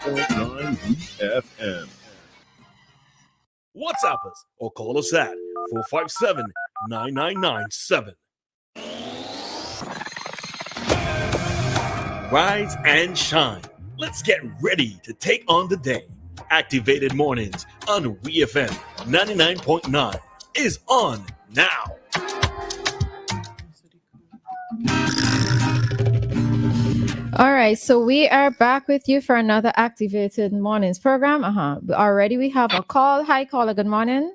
101.9 WEFM. WhatsApp us or call us at 457-9997. Rise and shine. Let's get ready to take on the day. Activated Mornings on WEFM 99.9 is on now. All right, so we are back with you for another Activated Mornings program. Already we have a call. Hi, caller. Good morning.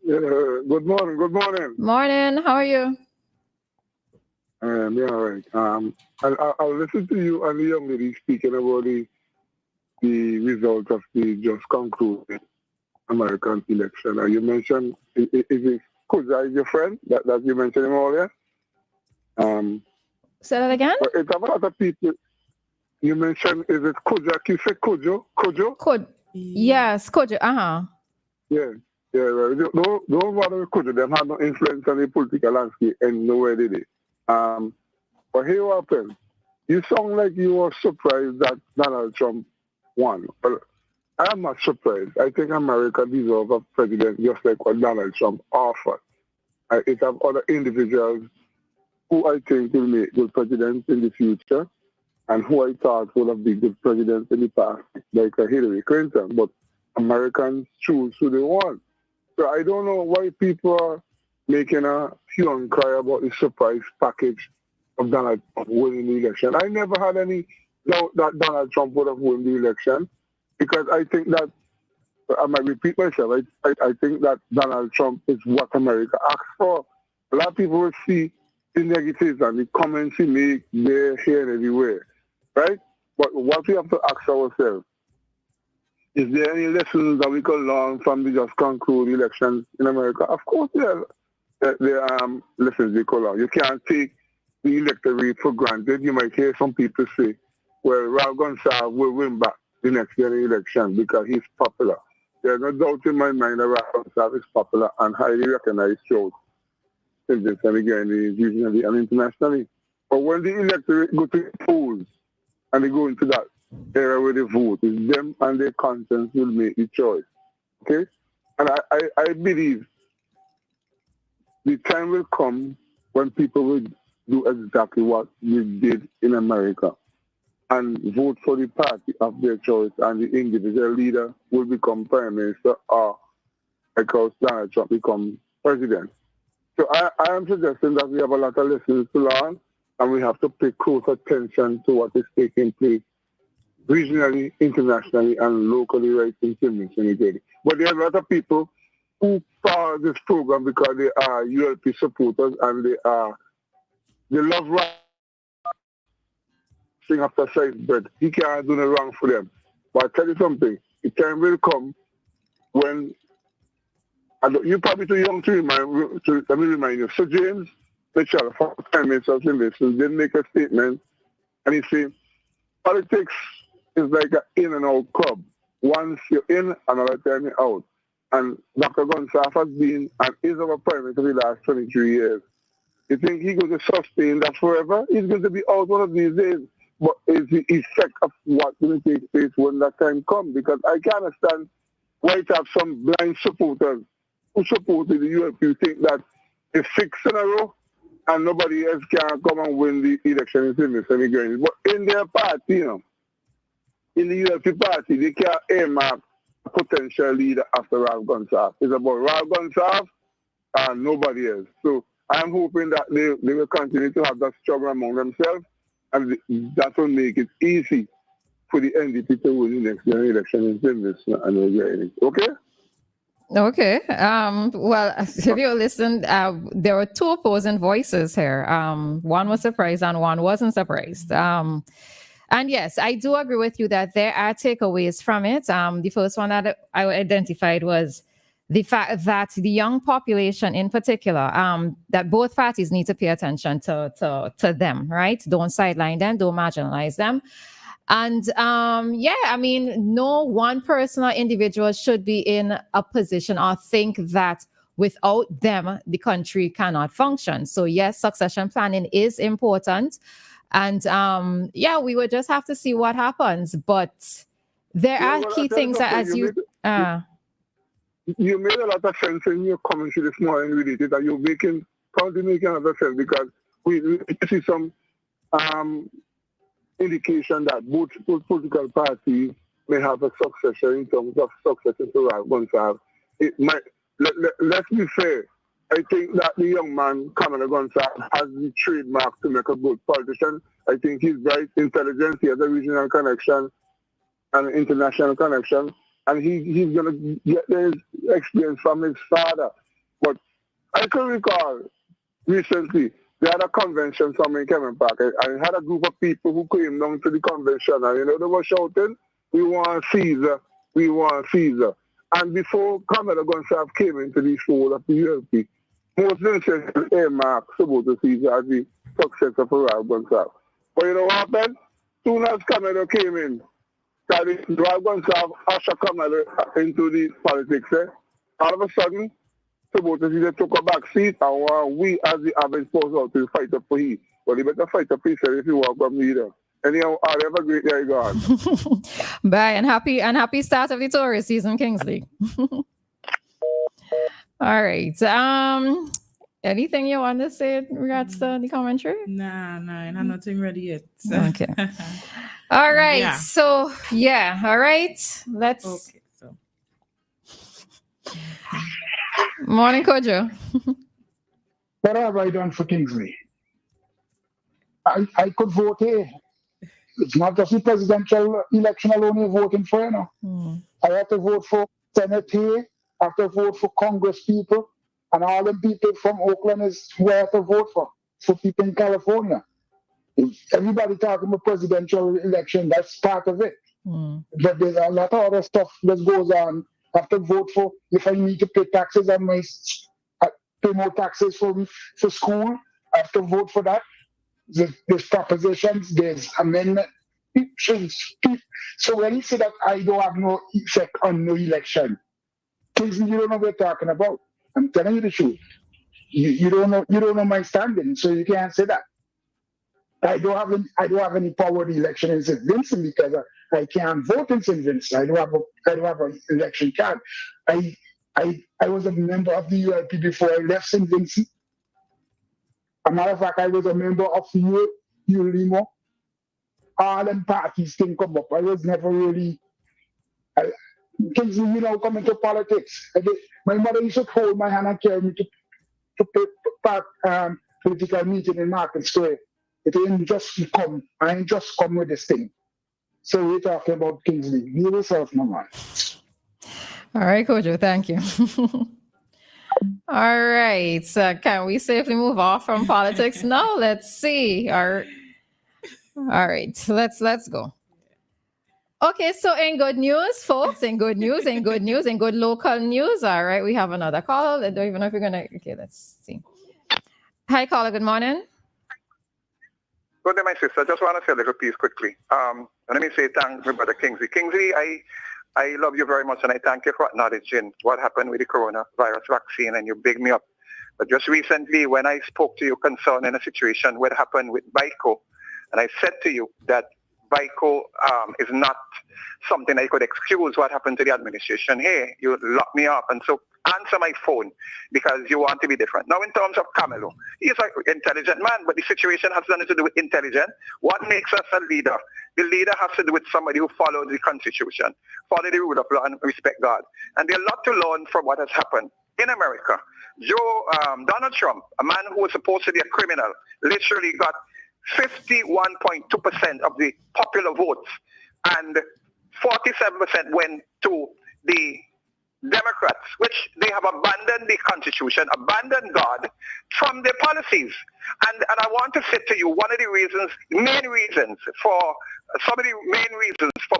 Good morning. Good morning. Morning. How are you? Yeah, all right. I'll listen to you and the young lady speaking about the result of the just concluded American election. You mentioned, is it Kuja is your friend that you mentioned him earlier? Say that again? But it's about other people. You mentioned, is it Kuja? You say Kojo? Yes, Kojo. Yeah. Yeah, right. Don't bother with Kojo. They have no influence on the political landscape and nowhere did they. But here what happened. You sound like you were surprised that Donald Trump won. Well, I am not surprised. I think America deserves a president just like what Donald Trump offered. It have other individuals who I think will make good presidents in the future and who I thought would have been good presidents in the past, like Hillary Clinton. But Americans choose who they want. So I don't know why people are making a hue and cry about the surprise package of Donald Trump winning the election. I never had any doubt that Donald Trump would have won the election because I think that, I might repeat myself, I think that Donald Trump is what America asked for. A lot of people will see the negatives and the comments he make there, here, and everywhere, right? But what we have to ask ourselves, is there any lessons that we can learn from the just concluded elections in America? Of course, there are lessons we can learn. You can't take the electorate for granted. You might hear some people say, well, Ralph Gonsalves will win back the next year election because he's popular. There's no doubt in my mind that Ralph Gonsalves is popular and highly recognized throughout and again, regionally and internationally. But when the electorate go to the polls and they go into that era where they vote, it's them and their conscience will make the choice. Okay? And I believe the time will come when people will do exactly what we did in America and vote for the party of their choice and the individual leader will become prime minister or because Donald Trump become president. So I am suggesting that we have a lot of lessons to learn and we have to pay close attention to what is taking place regionally, internationally, and locally right in Finland. But there are a lot of people who follow this program because they are ULP supporters and they love rap, sing after side bread. He can't do no wrong for them. But I tell you something, the time will come when you're probably too young to let me remind you. So James Mitchell, former Prime Minister of Finland, did make a statement and he said, politics is like an in and out club. Once you're in, another time you're out. And Dr. Gonsalves has been and is our Prime Minister for the last 23 years. You think he's going to sustain that forever? He's going to be out one of these days. But it's the effect of what's going to take place when that time comes. Because I can't understand why you have some blind supporters who supported the ULP who think that it's 6 in a row and nobody else can come and win the election in Finland. But in their party, in the ULP party, they can't aim at a potential leader after Ralph Gonsalves. It's about Ralph Gonsalves and nobody else. So I'm hoping that they will continue to have that struggle among themselves and that will make it easy for the NDP to win the next election in Finland. Okay? Okay. Well, if you listened, there were two opposing voices here. One was surprised and one wasn't surprised. And yes, I do agree with you that there are takeaways from it. The first one that I identified was the fact that the young population in particular, that both parties need to pay attention to them, right? Don't sideline them, don't marginalize them. And no one person or individual should be in a position or think that without them, the country cannot function. So yes, succession planning is important. And yeah, we would just have to see what happens. But there are key things that as you made a lot of sense in your commentary this morning related that you're making a lot of sense because we see some indication that both political parties may have a successor in terms of successor to Ralph Gonsalves. Let's be fair. I think that the young man, Kamala Gonsalves, has the trademark to make a good politician. I think he's very intelligent. He has a regional connection and an international connection. And he's going to get his experience from his father. But I can recall recently, they had a convention somewhere in Kevin Park. I had a group of people who came down to the convention. And, they were shouting, "We want Caesar, we want Caesar." And before Kamala Gonsalves came into the fold of the ULP, most of earmarked Subota Caesar as the successor for Ralph Gonsalves. But you know what happened? Soon as Kamala came in, Ralph Gonsalves ushered Kamala into the politics. All of a sudden, Subota Caesar took a back seat, and we as the average force out to fight up for him. Well, he better fight up for himself if he walk from leader. Anyhow, I'll have a great day, God. Bye, and happy start of the tourist season, Kingsley. All right. Anything you want to say in regards to the commentary? Nah, I have nothing ready yet. Okay. All right. Yeah. So all right. Let's. Okay. So. Morning, Kojo. What have I done for Kingsley? I could vote here. It's not just the presidential election alone you're voting for, I have to vote for Senate here. I have to vote for Congress people. And all the people from Oakland is who I have to vote for people in California. If everybody talking about presidential election, that's part of it. But there's a lot of other stuff that goes on. I have to vote for, if I need to pay taxes on pay more taxes for school, I have to vote for that. There's propositions, there's amendment. So when you say that I don't have no effect on no election, things you don't know what we're talking about. I'm telling you the truth. You don't know my standing, so you can't say that. I don't have any power in the election in St. Vincent because I can't vote in St. Vincent. I don't have an election card. I was a member of the ULP before I left St. Vincent. As a matter of fact, I was a member of ULIMO. All them parties can come up. I was never really come into politics. My mother used to hold my hand and carry me to political meeting in Market Square. It ain't just come. I ain't just come with this thing. So we're talking about Kingsley. Be yourself, my man. All right, Kojo, thank you. All right. So can we safely move off from politics? No, let's see. All right. Let's go. Okay, so in good news, folks, in good local news. All right, we have another call. I don't even know if we're gonna. Okay, let's see. Hi, caller. Good morning. Good day, my sister. Just want to say a little piece quickly. Let me say thanks, my brother Kingsley. Kingsley, I love you very much, and I thank you for acknowledging what happened with the coronavirus vaccine, and you big me up. But just recently, when I spoke to you concerning a situation what happened with BICO, and I said to you that BICO is not something I could excuse what happened to the administration here. You locked me up, and so answer my phone because you want to be different. Now, in terms of Camelo, he's an intelligent man, but the situation has nothing to do with intelligence. What makes us a leader? The leader has to do with somebody who follows the Constitution, follow the rule of law, and respect God. And there's a lot to learn from what has happened in America. Donald Trump, a man who was supposed to be a criminal, literally got 51.2% of the popular votes, and 47% went to the Democrats, which they have abandoned the Constitution, abandoned God from their policies. And I want to say to you, one of the main reasons for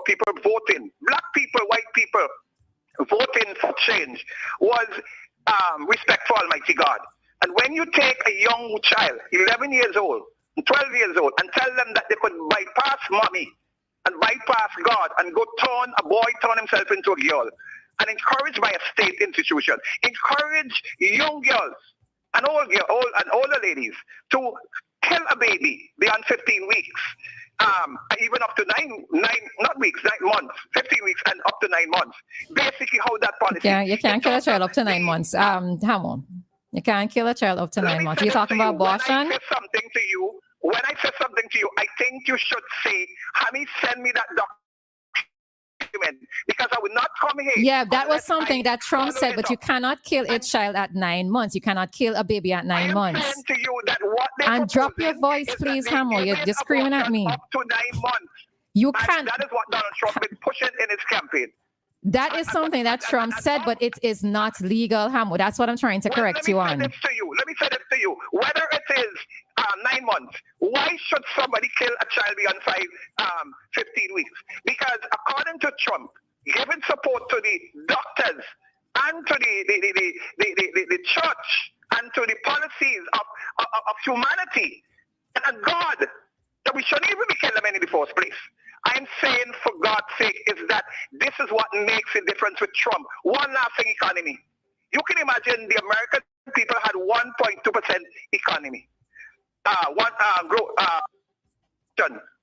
people voting, black people, white people voting for change was respect for Almighty God. And when you take a young child, 11 years old, 12 years old, and tell them that they could bypass mommy and bypass God and go turn himself into a girl, and encouraged by a state institution, encourage young girls and older ladies to kill a baby beyond 15 weeks, even up to 9 months, 15 weeks and up to 9 months. Basically, how that policy. You can't kill a child up to 9 months. Hamon. You can't kill a child up to 9 months. You're talking about abortion? When I say something to you, I think you should say, Hammy, send me that document, because I will not come here. Yeah, that was something that Trump said, but you cannot kill a child at 9 months. You cannot kill a baby at 9 months. To you that what and drop your voice, please, Hamo. You're just screaming at me. Up to 9 months. You can't. That is what Donald Trump been pushing in his campaign. That is something that Trump said, but it is not legal, Hamo. That's what I'm trying to correct you on. Let me say this to you. Whether it is 9 months, why should somebody kill a child beyond 15 weeks? Because according to Trump, giving support to the doctors and to the church and to the policies of humanity and God, that we shouldn't even be killing them in the first place. I'm saying, for God's sake, is that this is what makes a difference with Trump. One last thing, economy. You can imagine the American people had 1.2% economy. 1.2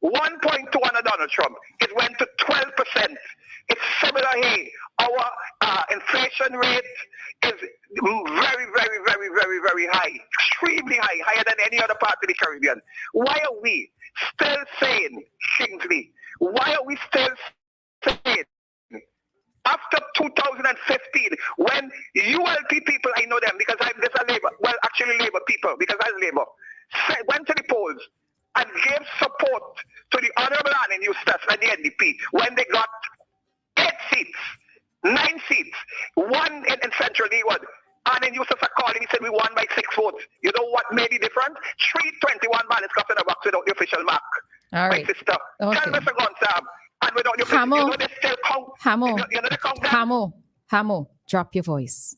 under Donald Trump. It went to 12%. It's similar here. Our inflation rate is very, very, very, very, very high. Extremely high. Higher than any other part of the Caribbean. Why are we still saying, Kingsley, why are we still saying, after 2015, when ULP people, I know them because there's a labor, well, actually labor people, because I was labor, went to the polls and gave support to the Honorable Ann in Eustace and the NDP when they got 8 seats, 9 seats, 1 in Central Leeward. And then Eustace called and he said we won by 6 votes. You know what made the difference? 321 ballots got in a box without the official mark. All right. My sister. Okay. Tell Mr. Gonzab. And without the Hamo. you know they still count. Hamo, drop your voice.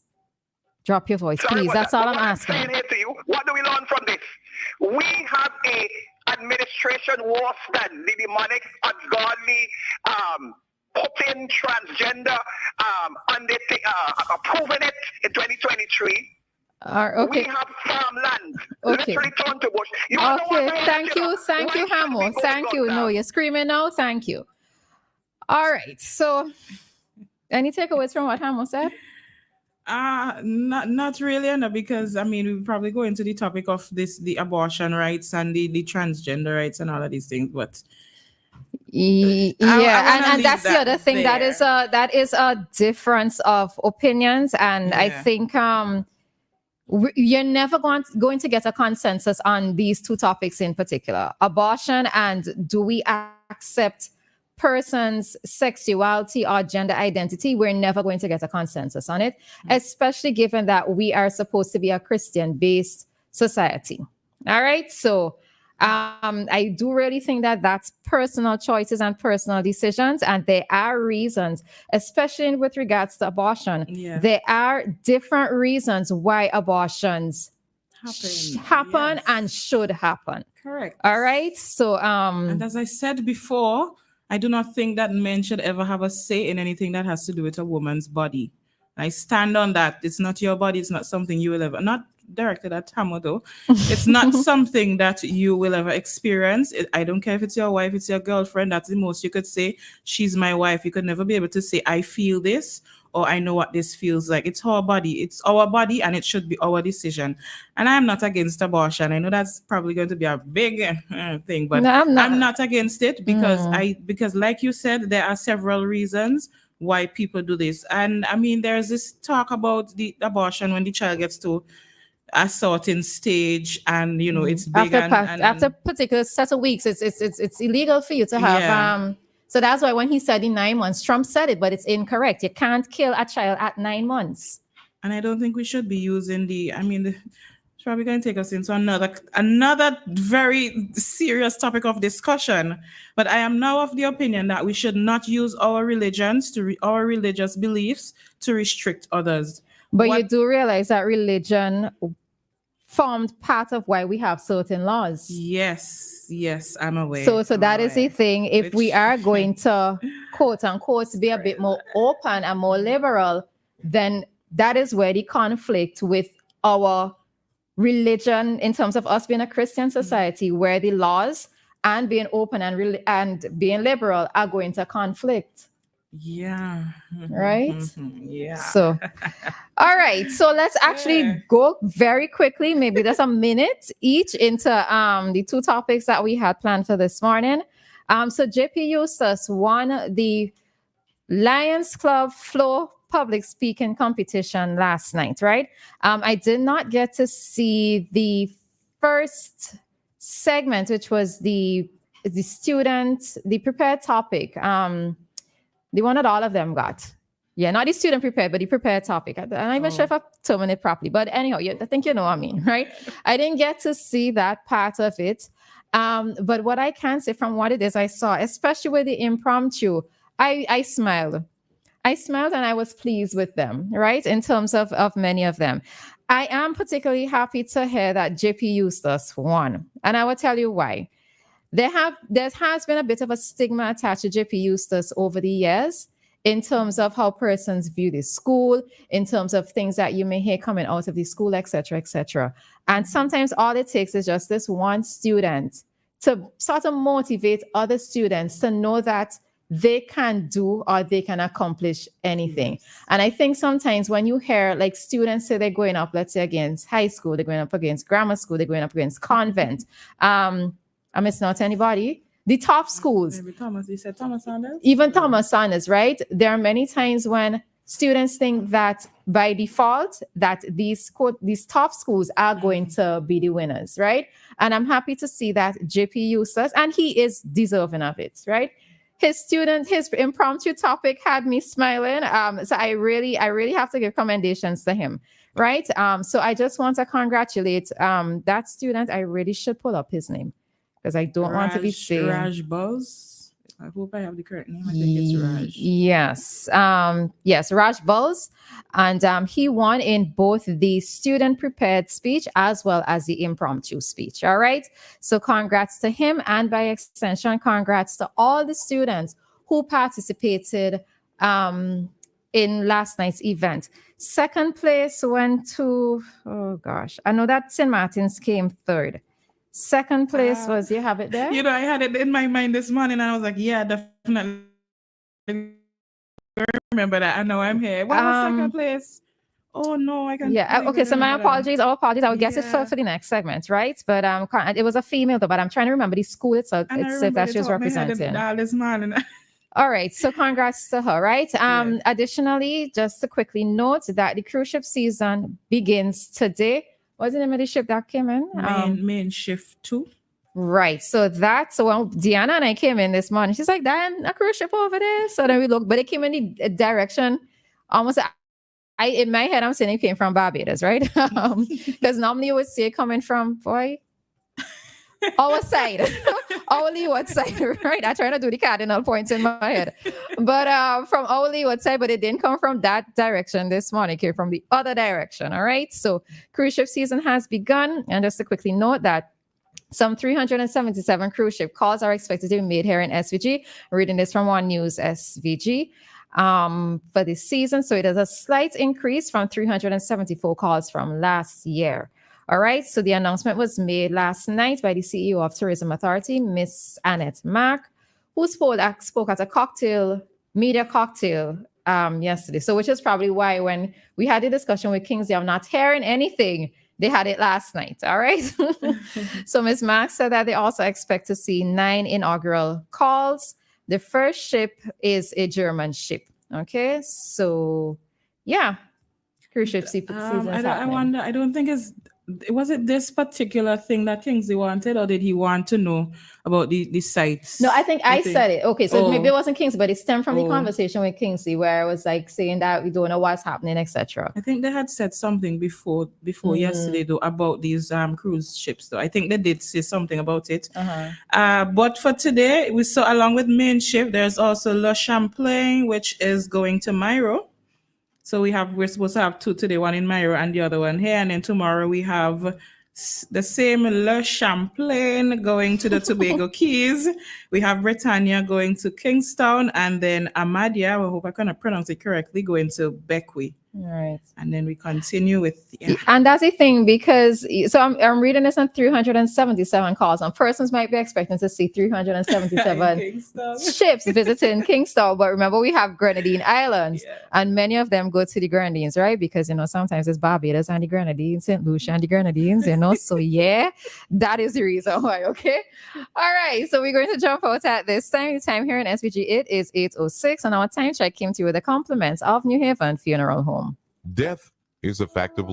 Drop your voice, Sorry please. That's that. all I'm asking. Saying here to you, what do we learn from this? We have a administration war stand, the demonic, ungodly, Putin, transgender, and they approving it in 2023. Okay. We have farmland. Okay. Let's return to bush. Okay, thank you, Hamo. Thank you. No, you're screaming now. Thank you. All right. So, any takeaways from what Hamo said? Not really, no, because I mean we'll probably go into the topic of the abortion rights and the transgender rights and all of these things, but yeah, and that's the other thing. There. That is a difference of opinions, and I think you're never going to get a consensus on these two topics in particular: abortion and do we accept person's sexuality or gender identity. We're never going to get a consensus on it, especially given that we are supposed to be a Christian-based society. All right, so I do really think that that's personal choices and personal decisions, and there are reasons, especially with regards to abortion. Yeah. There are different reasons why abortions happen yes. and should happen. Correct. All right, so and as I said before, I do not think that men should ever have a say in anything that has to do with a woman's body. I stand on that. It's not your body. It's not something you will ever, not directed at Hamo though. It's not something that you will ever experience. I don't care if it's your wife, it's your girlfriend. That's the most you could say. She's my wife. You could never be able to say, I feel this, or I know what this feels like. It's her body. It's our body, and it should be our decision. And I'm not against abortion. I know that's probably going to be a big thing, but no, I'm not against it because because like you said, there are several reasons why people do this. And I mean, there's this talk about the abortion when the child gets to a certain stage, and you know it's big after a particular set of weeks, it's illegal for you to have So that's why when he said in 9 months, Trump said it, but it's incorrect. You can't kill a child at 9 months. And I don't think we should be using it's probably going to take us into another very serious topic of discussion. But I am now of the opinion that we should not use our religions our religious beliefs to restrict others. But you do realize that religion formed part of why we have certain laws. Yes, I'm aware. So that is a thing. If we are going to, quote unquote, be a bit more open and more liberal, then that is where the conflict with our religion, in terms of us being a Christian society, where the laws and being open and being liberal are going to conflict. Yeah. Right? Yeah. So, all right. So let's actually go very quickly, maybe just a minute each, into the two topics that we had planned for this morning. So JP Eustace won the Lions Club Flow public speaking competition last night, right? I did not get to see the first segment, which was the student, the prepared topic. The one that all of them got. Yeah, not the student prepared, but the prepared topic. I'm not even sure if I terminated it properly. But anyhow, I think you know what I mean, right? I didn't get to see that part of it. But what I can say from what it is I saw, especially with the impromptu, I smiled. I smiled and I was pleased with them, right? In terms of many of them. I am particularly happy to hear that JP Eustace won. And I will tell you why. There has been a bit of a stigma attached to JP Eustace over the years in terms of how persons view the school, in terms of things that you may hear coming out of the school, etc., etc. And sometimes all it takes is just this one student to sort of motivate other students to know that they can do or they can accomplish anything. Yes. And I think sometimes when you hear like students say they're going up, let's say against high school, they're going up against grammar school, they're going up against convent. I'm missing out anybody. The top schools. Maybe Thomas, you said Thomas Sanders? Even Thomas Sanders, right? There are many times when students think that by default that these top schools are going to be the winners, right? And I'm happy to see that JP Eustace, and he is deserving of it, right? His impromptu topic had me smiling. So I really have to give commendations to him, right? So I just want to congratulate that student. I really should pull up his name, because I don't want to be saying Raj Buzz. I hope I have the correct name. I think it's Raj. Yes. Yes, Raj Buzz. And he won in both the student prepared speech as well as the impromptu speech. All right. So congrats to him. And by extension, congrats to all the students who participated in last night's event. Second place went to, oh gosh, I know that St. Martin's came third. Second place was, you have it there? I had it in my mind this morning and I was like, yeah, definitely remember that. I know I'm here. What was second place? Oh no, I can't. Yeah, okay, so my apologies, all apologies. I will get it for the next segment, right? But it was a female though, but I'm trying to remember the school itself. It's that she was representing. This morning. All right, so congrats to her, right? Additionally, just to quickly note that the cruise ship season begins today. What's the name of the ship that came in? Main shift 2. Right. So when Dianna and I came in this morning, she's like, "Dan, a cruise ship over there." So then we look, but it came in the direction almost. In my head, I'm saying it came from Barbados, right? Because normally you would see it coming from our side, our leeward side, right? I try to do the cardinal points in my head, but from our leeward side, but it didn't come from that direction this morning. It came from the other direction. All right. So cruise ship season has begun, and just to quickly note that some 377 cruise ship calls are expected to be made here in SVG. I'm reading this from One News SVG for this season. So it is a slight increase from 374 calls from last year. All right, so the announcement was made last night by the CEO of Tourism Authority, Miss Annette Mack, who spoke at a media cocktail yesterday. So which is probably why when we had the discussion with Kingsley, I'm not hearing anything. They had it last night, all right? So Ms. Mack said that they also expect to see 9 inaugural calls. The first ship is a German ship, okay? So, yeah, cruise ship season I wonder, I don't think was it this particular thing that Kingsley wanted, or did he want to know about the sites? No, I think I said it. Okay, so maybe it wasn't Kingsley, but it stemmed from the conversation with Kingsley, where I was like saying that we don't know what's happening, etc. I think they had said something before yesterday though about these cruise ships though. I think they did say something about it. But for today, we saw along with main ship, there's also Le Champlain, which is going to Mairo. So we're supposed to have 2 today, one in Mairo and the other one here. And then tomorrow we have the same Le Champlain going to the Tobago Keys. We have Britannia going to Kingstown, and then Amadia, I hope I can pronounce it correctly, going to Bequia. Right. And then we continue with and that's the thing, because so I'm reading this on 377 calls, and persons might be expecting to see 377 ships visiting Kingstown, but remember we have Grenadine Islands, and many of them go to the Grenadines, right? Because sometimes it's Barbados and the Grenadines, St. Lucia and the Grenadines, so that is the reason why. Okay, all right, so we're going to jump out at this time here in SBG. It is 8:06, and our time check came to you with the compliments of New Haven Funeral Home. Death is a fact of